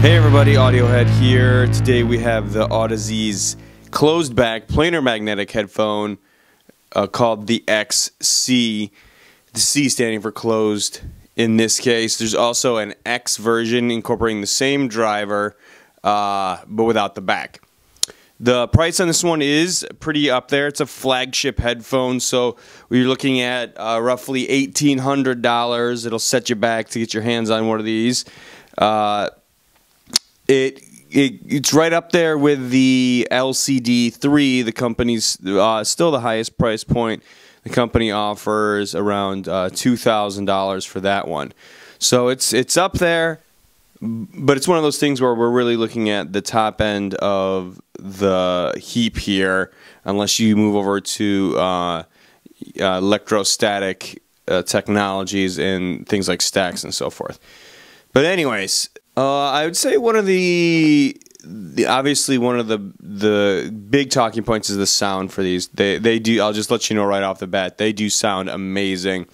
Hey everybody, Audiohead here. Today we have the Audeze closed back planar magnetic headphone called the XC. The C standing for closed in this case. There's also an X version incorporating the same driver but without the back. The price on this one is pretty up there. It's a flagship headphone, so we're looking at roughly $1,800. It'll set you back to get your hands on one of these. It's right up there with the LCD3. The company's still the highest price point. The company offers around $2,000 for that one. So it's up there, but it's one of those things where we're really looking at the top end of the heap here, unless you move over to electrostatic technologies and things like stacks and so forth. But anyways, I would say one of the obviously one of the big talking points is the sound for these. They do. I'll just let you know right off the bat, they do sound amazing.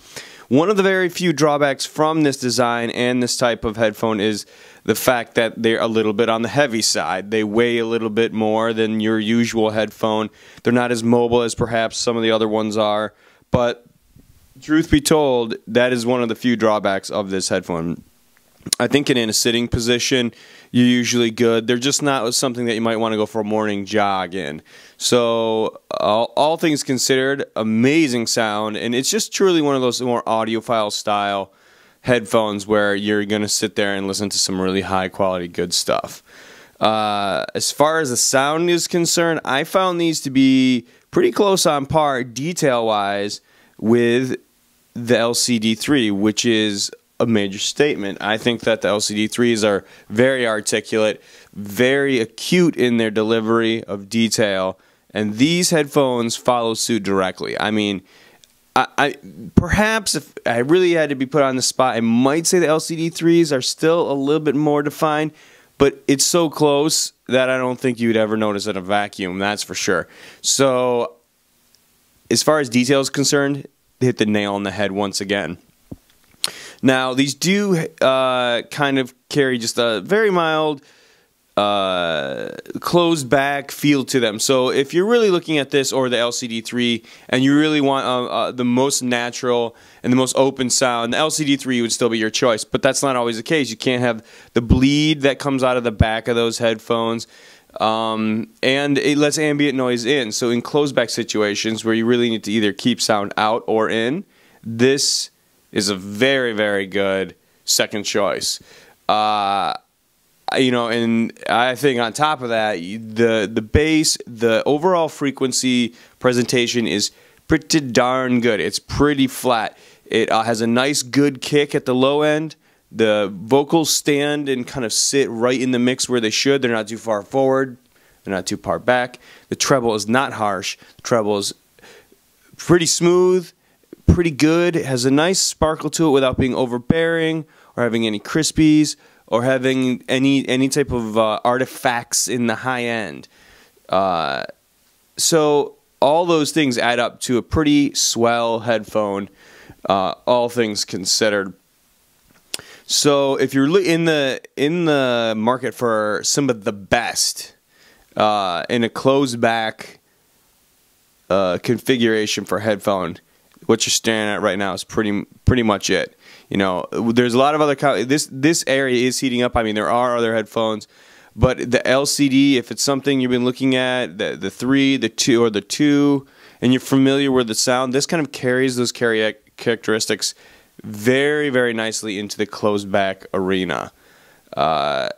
One of the very few drawbacks from this design and this type of headphone is the fact that they're a little bit on the heavy side. They weigh a little bit more than your usual headphone. They're not as mobile as perhaps some of the other ones are. But truth be told, that is one of the few drawbacks of this headphone. I think in a sitting position, you're usually good. They're just not something that you might want to go for a morning jog in. So, all things considered, amazing sound, and it's just truly one of those more audiophile style headphones where you're going to sit there and listen to some really high quality, good stuff. As far as the sound is concerned, I found these to be pretty close on par, detail-wise, with the LCD3, which is a major statement. I think that the LCD3s are very articulate, very acute in their delivery of detail, and these headphones follow suit directly. I mean, I perhaps if I really had to be put on the spot, I might say the LCD3s are still a little bit more defined, but it's so close that I don't think you'd ever notice it in a vacuum, that's for sure. So, as far as detail is concerned, they hit the nail on the head once again. Now, these do kind of carry just a very mild closed back feel to them. So if you're really looking at this or the LCD3 and you really want the most natural and the most open sound, the LCD3 would still be your choice. But that's not always the case. You can't have the bleed that comes out of the back of those headphones. And it lets ambient noise in. So in closed back situations where you really need to either keep sound out or in, this is a very, very good second choice. You know, and I think on top of that, the bass, the overall frequency presentation is pretty darn good. It's pretty flat. It has a nice, good kick at the low end. The vocals stand and kind of sit right in the mix where they should. They're not too far forward. They're not too far back. The treble is not harsh. The treble is pretty smooth, pretty good. It has a nice sparkle to it without being overbearing or having any crispies or having any type of artifacts in the high end. So all those things add up to a pretty swell headphone, all things considered. So if you're in the market for some of the best in a closed back configuration for headphone, what you're staring at right now is pretty much it. You know, there's a lot of other this area is heating up. I mean, there are other headphones, but the LCD, if it's something you've been looking at, the 3, the 2, or the 2, and you're familiar with the sound, this kind of carries those characteristics very, very nicely into the closed back arena. I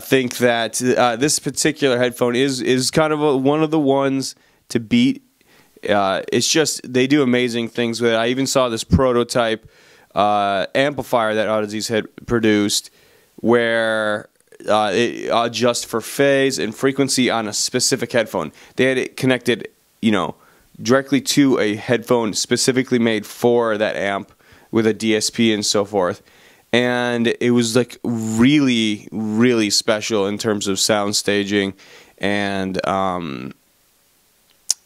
think that this particular headphone is kind of one of the ones to beat. It's just, they do amazing things with it. I even saw this prototype amplifier that Audeze had produced where it adjusts for phase and frequency on a specific headphone. They had it connected, you know, directly to a headphone specifically made for that amp with a DSP and so forth. And it was like really, really special in terms of sound staging and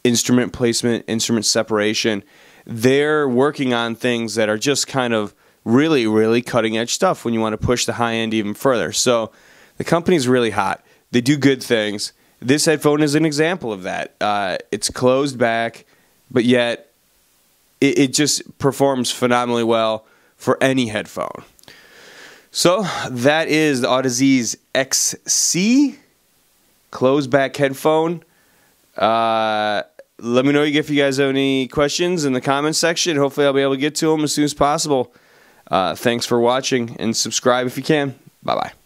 instrument placement, instrument separation. They're working on things that are just kind of really, really cutting edge stuff when you want to push the high end even further. So the company's really hot. They do good things. This headphone is an example of that. It's closed back, but yet it just performs phenomenally well for any headphone. So that is the Audeze XC closed back headphone. Let me know if you guys have any questions in the comments section. Hopefully I'll be able to get to them as soon as possible. Thanks for watching, and subscribe if you can. Bye-bye.